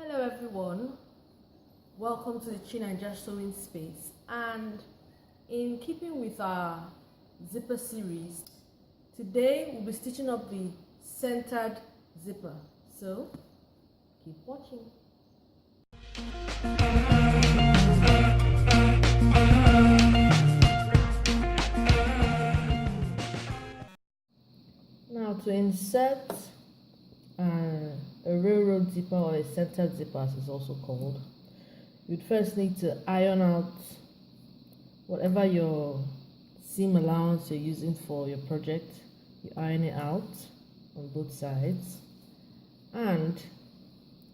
Hello everyone, welcome to the Chin and Just Sewing Space, and in keeping with our zipper series, today we'll be stitching up the centered zipper, so keep watching. Now to insert a railroad zipper, or a centered zipper as it's also called, you'd first need to iron out whatever your seam allowance you're using for your project. You iron it out on both sides, and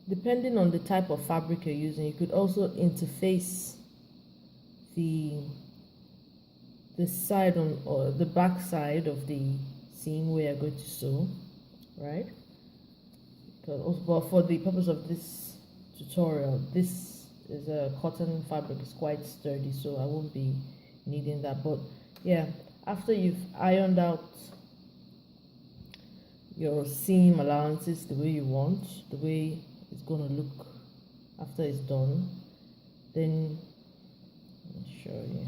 depending on the type of fabric you're using, you could also interface the side on, or the back side of the seam where you're going to sew, right? But for the purpose of this tutorial, this is a cotton fabric, it's quite sturdy, so I won't be needing that. But yeah, after you've ironed out your seam allowances the way you want, the way it's going to look after it's done, then let me show you.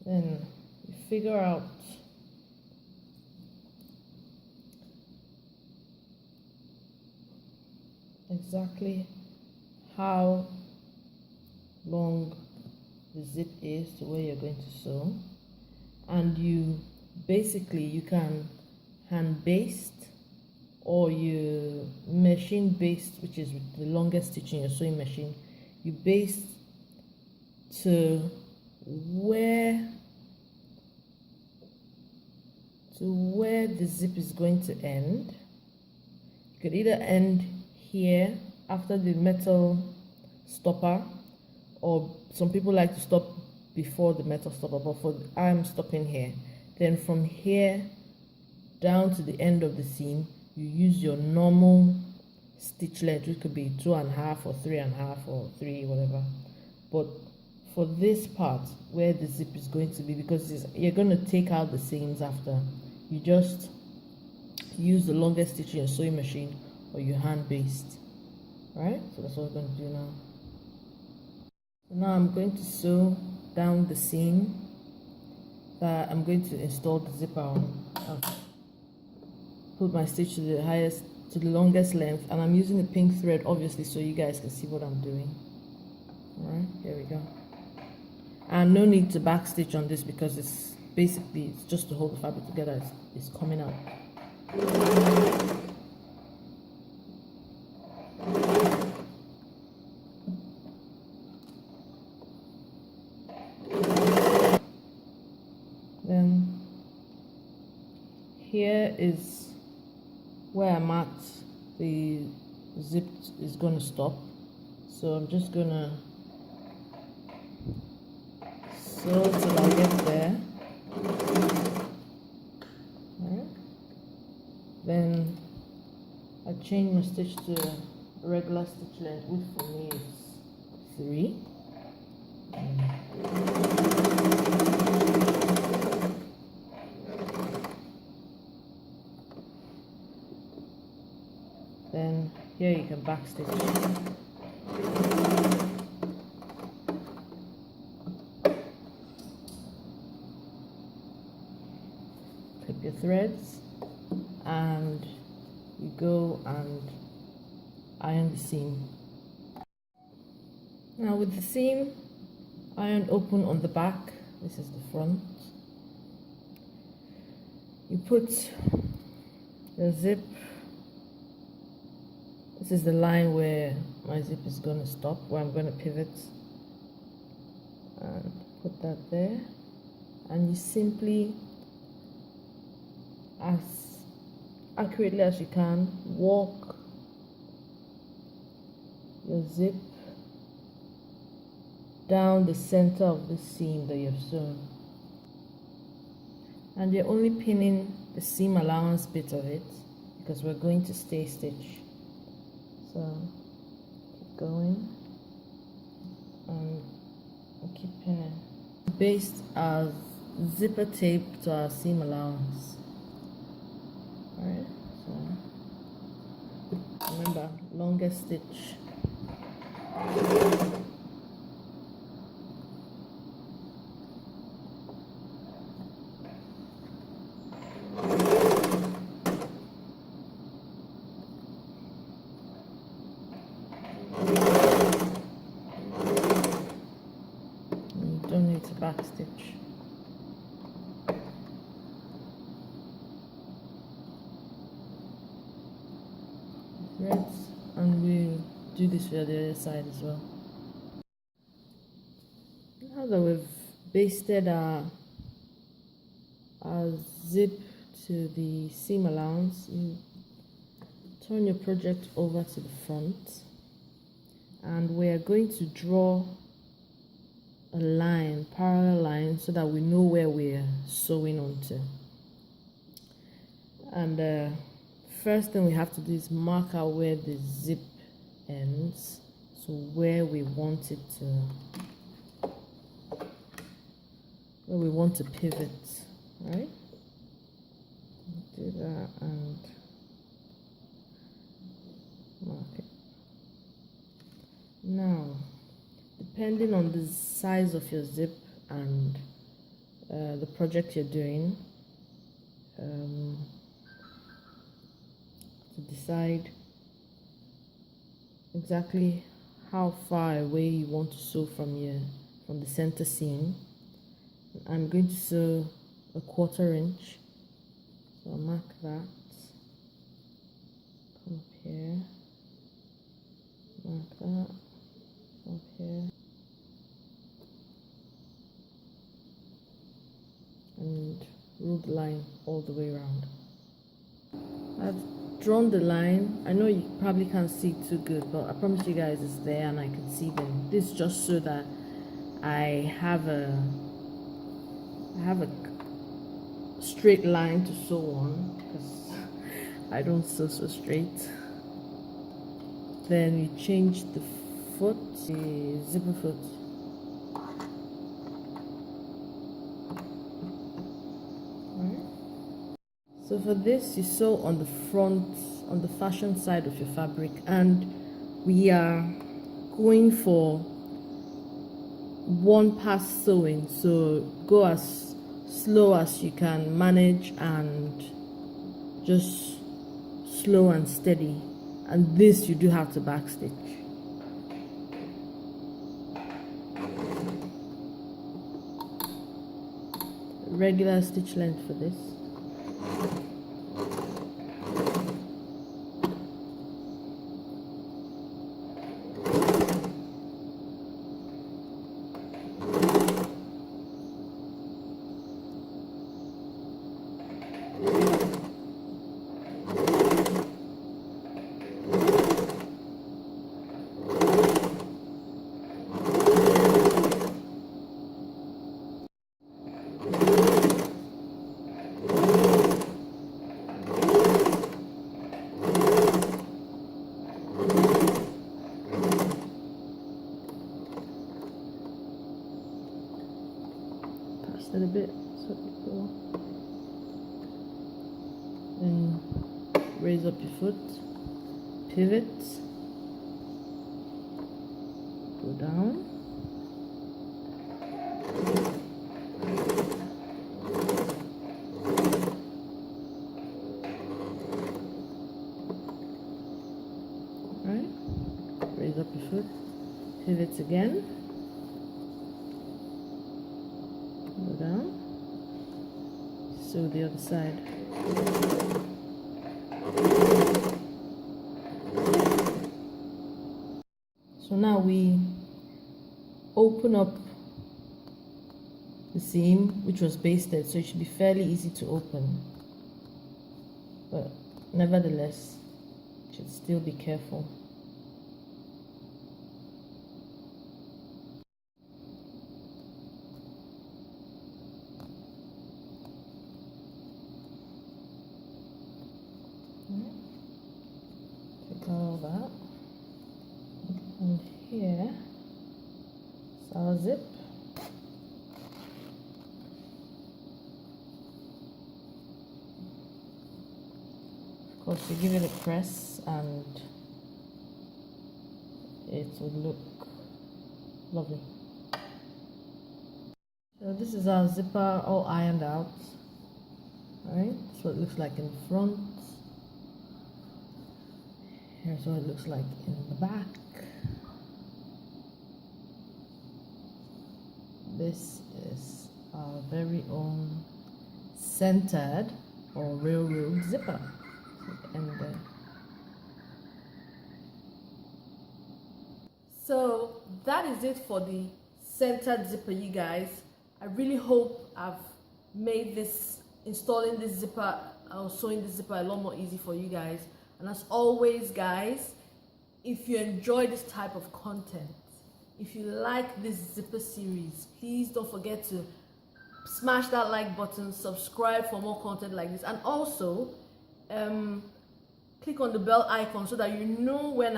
Then you figure out exactly how long the zip is to where you're going to sew, and you can hand baste, or you machine baste, which is with the longest stitch in your sewing machine. You baste to where the zip is going to end. You could either end here after the metal stopper, or some people like to stop before the metal stopper, but I'm stopping here. Then from here down to the end of the seam, you use your normal stitch length, which could be 2.5 or 3.5 or 3, whatever. But for this part where the zip is going to be, because you're going to take out the seams after, you just use the longest stitch in your sewing machine, or you hand baste. Right, so that's what we're going to do now. So now I'm going to sew down the seam that I'm going to install the zipper on. I've put my stitch to the longest length, and I'm using the pink thread obviously so you guys can see what I'm doing. Alright, here we go. And no need to back stitch on this, because it's just to hold the fabric together. It's coming out. Then here is where I'm at. The zip is going to stop, so I'm just going to sew till I get there. Right. Then I change my stitch to regular stitch length, which for me is 3. Then here you can back stitch. Clip your threads, and you go and iron the seam. Now with the seam ironed open on the back, this is the front, you put your zip. This is the line where my zip is going to stop, where I'm going to pivot, and put that there, and you simply, as accurately as you can, walk your zip down the center of the seam that you've sewn, and you're only pinning the seam allowance bit of it, because we're going to stay stitch. So keep going and keep pinning. Baste as zipper tape to our seam allowance. Alright, so remember, longest stitch. You don't need to back stitch. Threads, and we'll do this for the other side as well. Now that we've basted our zip to the seam allowance, you turn your project over to the front, and we're going to draw a line, parallel line, so that we know where we're sewing onto. And first thing we have to do is mark out where the zip ends, so where we want it to, where we want to pivot, right? Do that and mark it. Now, depending on the size of your zip and the project you're doing, to decide exactly how far away you want to sew from the center seam. I'm going to sew a 1/4 inch, so I'll mark that. Come up here, mark that, up here, and rule the line all the way around. I've drawn the line. I know you probably can't see it too good, but I promise you guys it's there and I can see them. This is just so that I have a straight line to sew on, because I don't sew so straight. Then we change the foot, the zipper foot. So for this, you sew on the front, on the fashion side of your fabric, and we are going for one pass sewing, so go as slow as you can manage and just slow and steady. And this you do have to backstitch. Regular stitch length for this. It a bit so it go. Then raise up your foot, pivot, go down, right, raise up your foot, pivot again, go down, sew the other side. So now we open up the seam, which was basted, so it should be fairly easy to open, but nevertheless you should still be careful. Take all that, and here is our zip. course, you give it a press and it would look lovely. So this is our zipper all ironed out. Alright, that's what it looks like in front. Here's what it looks like in the back. This is our very own centered or railroad zipper. And so that is it for the centered zipper, you guys. I really hope I've made installing this zipper or sewing this zipper a lot more easy for you guys. And as always, guys, if you enjoy this type of content, if you like this zipper series, please don't forget to smash that like button, subscribe for more content like this, and also click on the bell icon so that you know when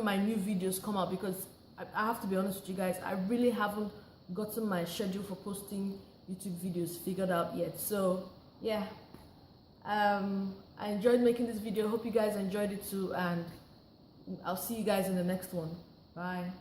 my new videos come out, because I have to be honest with you guys, I really haven't gotten my schedule for posting YouTube videos figured out yet. So yeah, I enjoyed making this video. Hope you guys enjoyed it too, and I'll see you guys in the next one. Bye.